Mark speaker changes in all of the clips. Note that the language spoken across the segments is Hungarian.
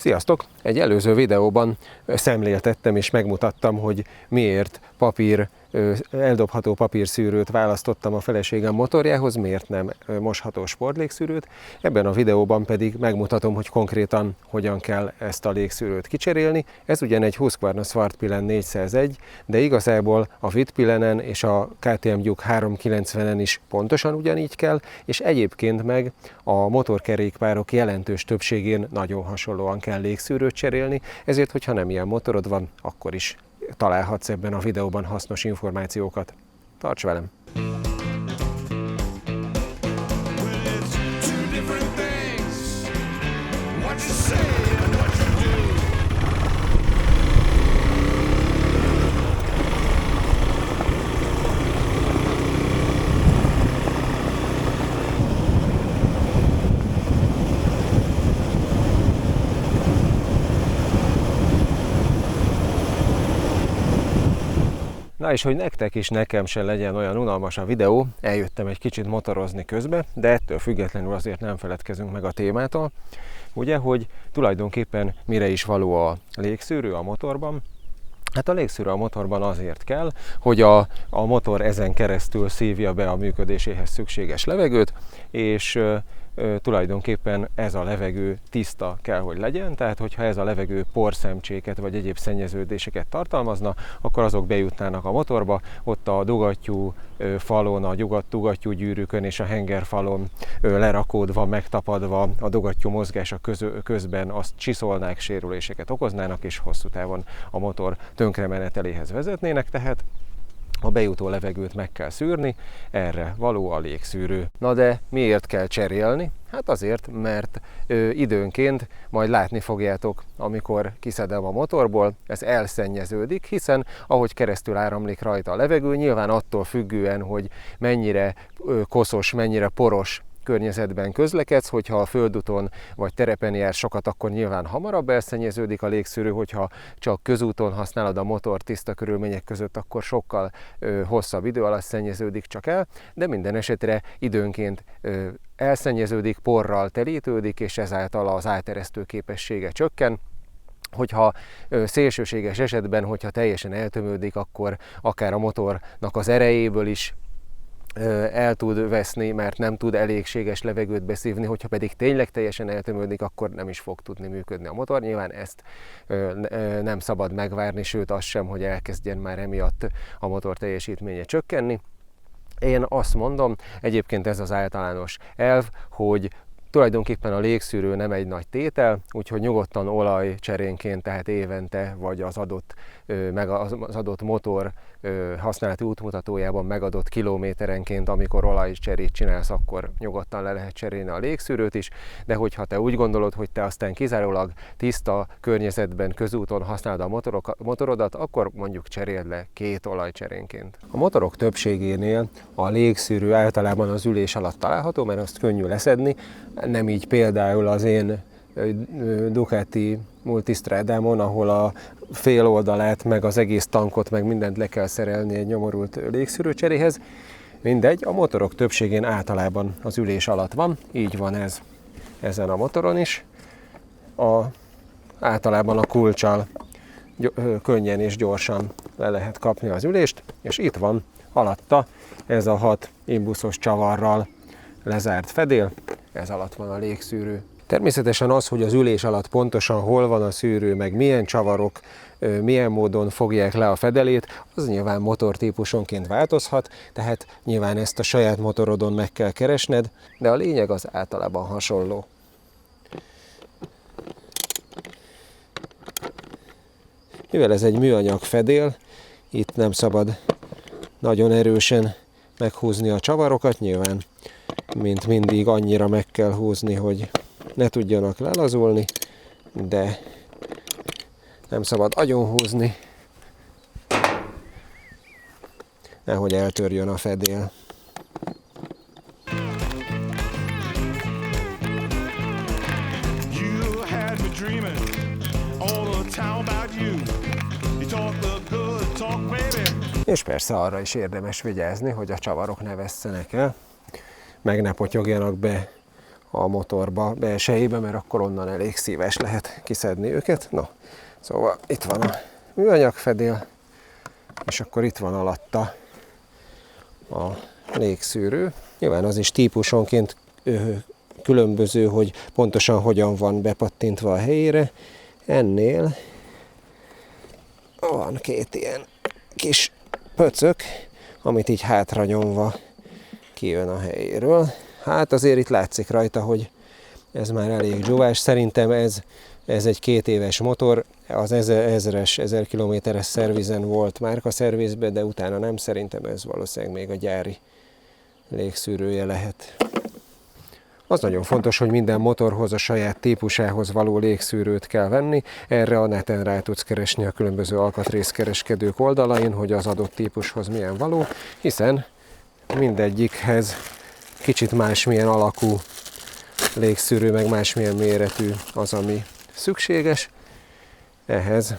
Speaker 1: Sziasztok! Egy előző videóban szemléltettem és megmutattam, hogy miért eldobható papírszűrőt választottam a feleségem motorjához, miért nem mosható sportlégszűrőt. Ebben a videóban pedig megmutatom, hogy konkrétan hogyan kell ezt a légszűrőt kicserélni. Ez ugyan egy Husqvarna Svartpilen 401, de igazából a Vitpilenen és a KTM Duke 390-en is pontosan ugyanígy kell, és egyébként meg a motorkerékpárok jelentős többségén nagyon hasonlóan kell légszűrőt cserélni, ezért, hogyha nem ilyen motorod van, akkor is találhatsz ebben a videóban hasznos információkat. Tarts velem! Na és hogy nektek is nekem se legyen olyan unalmas a videó, eljöttem egy kicsit motorozni közbe, de ettől függetlenül azért nem feledkezünk meg a témától. Ugye, hogy tulajdonképpen mire is való a légszűrő a motorban? Hát a légszűrő a motorban azért kell, hogy a motor ezen keresztül szívja be a működéséhez szükséges levegőt, és tulajdonképpen ez a levegő tiszta kell, hogy legyen, tehát hogyha ez a levegő porszemcséket vagy egyéb szennyeződéseket tartalmazna, akkor azok bejutnának a motorba, ott a dugattyú falon, a dugattyú gyűrűkön és a hengerfalon lerakódva, megtapadva a dugattyú mozgása közben azt csiszolnák, sérüléseket okoznának, és hosszú távon a motor tönkremeneteléhez vezetnének, tehát a bejutó levegőt meg kell szűrni, erre való a légszűrő. Na de miért kell cserélni? Hát azért, mert időnként majd látni fogjátok, amikor kiszedem a motorból, ez elszennyeződik, hiszen ahogy keresztül áramlik rajta a levegő, nyilván attól függően, hogy mennyire koszos, mennyire poros környezetben közlekedsz, hogyha a földúton vagy terepen jár sokat, akkor nyilván hamarabb elszennyeződik a légszűrő, hogyha csak közúton használod a motor tiszta körülmények között, akkor sokkal hosszabb idő alatt szennyeződik csak el, de minden esetre időnként elszennyeződik, porral telítődik, és ezáltal az áteresztő képessége csökken. Hogyha szélsőséges esetben, hogyha teljesen eltömődik, akkor akár a motornak az erejéből is el tud veszni, mert nem tud elégséges levegőt beszívni, hogyha pedig tényleg teljesen eltömődik, akkor nem is fog tudni működni a motor. Nyilván ezt nem szabad megvárni, sőt az sem, hogy elkezdjen már emiatt a motor teljesítménye csökkenni. Én azt mondom, egyébként ez az általános elv, hogy tulajdonképpen a légszűrő nem egy nagy tétel, úgyhogy nyugodtan olajcserénként, tehát évente, vagy az adott motor használati útmutatójában megadott kilométerenként, amikor olajcserét csinálsz, akkor nyugodtan le lehet cserélni a légszűrőt is, de hogyha te úgy gondolod, hogy te aztán kizárólag tiszta környezetben, közúton használod a motorodat, akkor mondjuk cseréld le 2 olajcserénként. A motorok többségénél a légszűrő általában az ülés alatt található, mert azt könnyű leszedni, nem így például az én Ducati Multistradámon, ahol a fél oldalát, meg az egész tankot, meg mindent le kell szerelni egy nyomorult légszűrőcseréhez. Mindegy, a motorok többségén általában az ülés alatt van, így van ez ezen a motoron is. Általában a kulccsal könnyen és gyorsan le lehet kapni az ülést, és itt van alatta ez a 6 imbuszos csavarral lezárt fedél, ez alatt van a légszűrő. Természetesen az, hogy az ülés alatt pontosan hol van a szűrő, meg milyen csavarok, milyen módon fogják le a fedelét, az nyilván motortípusonként változhat, tehát nyilván ezt a saját motorodon meg kell keresned, de a lényeg az általában hasonló. Mivel ez egy műanyag fedél, itt nem szabad nagyon erősen meghúzni a csavarokat, nyilván mint mindig annyira meg kell húzni, hogy ne tudjanak lelazulni, de nem szabad agyon húzni, nehogy eltörjön a fedél. És persze arra is érdemes vigyázni, hogy a csavarok ne vesszenek el, meg ne potyogjanak be a motorba belsejébe, mert akkor onnan elég szíves lehet kiszedni őket. No, szóval itt van a műanyagfedél, és akkor itt van alatta a légszűrő. Nyilván az is típusonként különböző, hogy pontosan hogyan van bepattintva a helyére. Ennél van két ilyen kis pöcök, amit így hátra nyomva kijön a helyéről. Hát azért itt látszik rajta, hogy ez már elég dzsúvás. Szerintem ez egy 2 éves motor, az 1000 kilométeres szervizen volt márkaszervizben, de utána nem, szerintem ez valószínűleg még a gyári légszűrője lehet. Az nagyon fontos, hogy minden motorhoz a saját típusához való légszűrőt kell venni. Erre a neten rá tudsz keresni a különböző alkatrészkereskedők oldalain, hogy az adott típushoz milyen való, hiszen mindegyikhez kicsit másmilyen alakú légszűrő, meg másmilyen méretű az, ami szükséges. Ehhez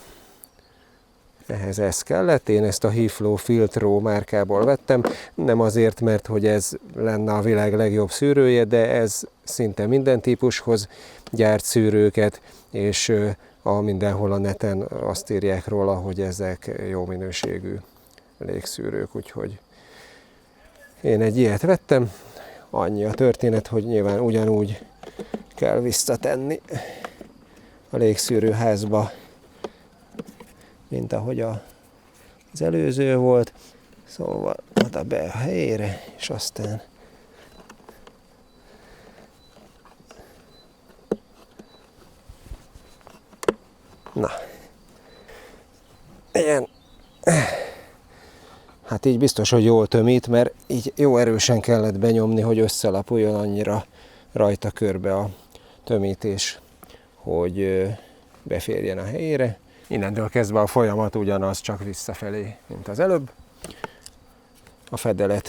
Speaker 1: ez kellett. Én ezt a Hiflow Filtro márkából vettem. Nem azért, mert hogy ez lenne a világ legjobb szűrője, de ez szinte minden típushoz gyárt szűrőket, és mindenhol a neten azt írják róla, hogy ezek jó minőségű légszűrők, úgyhogy én egy ilyet vettem. Annyi a történet, hogy nyilván ugyanúgy kell visszatenni a légszűrőházba, mint ahogy az előző volt. Szóval oda be a helyére, és aztán na, ilyen, hát így biztos, hogy jól tömít, mert így jó erősen kellett benyomni, hogy összelapuljon annyira rajta körbe a tömítés, hogy beférjen a helyére. Innentől kezdve a folyamat ugyanaz, csak visszafelé, mint az előbb. A fedelet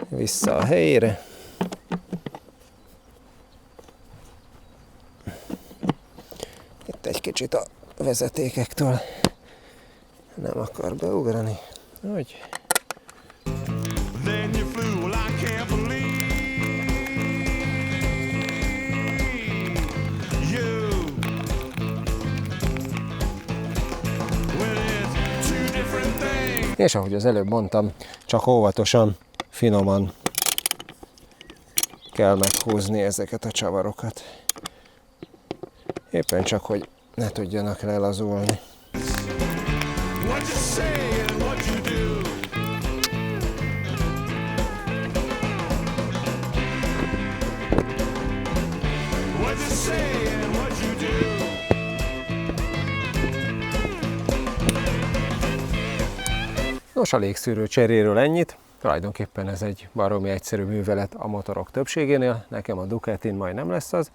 Speaker 1: vissza a helyére. Itt egy kicsit a vezetékektől nem akar beugrani. Úgy. És ahogy az előbb mondtam, csak óvatosan, finoman kell meghúzni ezeket a csavarokat. Éppen csak, hogy ne tudjanak lelazulni. Nos, a légszűrő cseréről ennyit. Tulajdonképpen ez egy baromi egyszerű művelet a motorok többségénél. Nekem a Ducatin majd nem lesz az.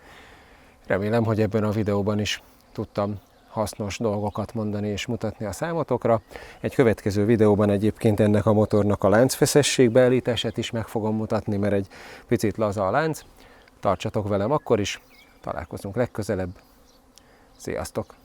Speaker 1: Remélem, hogy ebben a videóban is tudtam hasznos dolgokat mondani és mutatni a számotokra. Egy következő videóban egyébként ennek a motornak a láncfeszesség beállítását is meg fogom mutatni, mert egy picit laza a lánc. Tartsatok velem akkor is, találkozunk legközelebb. Sziasztok!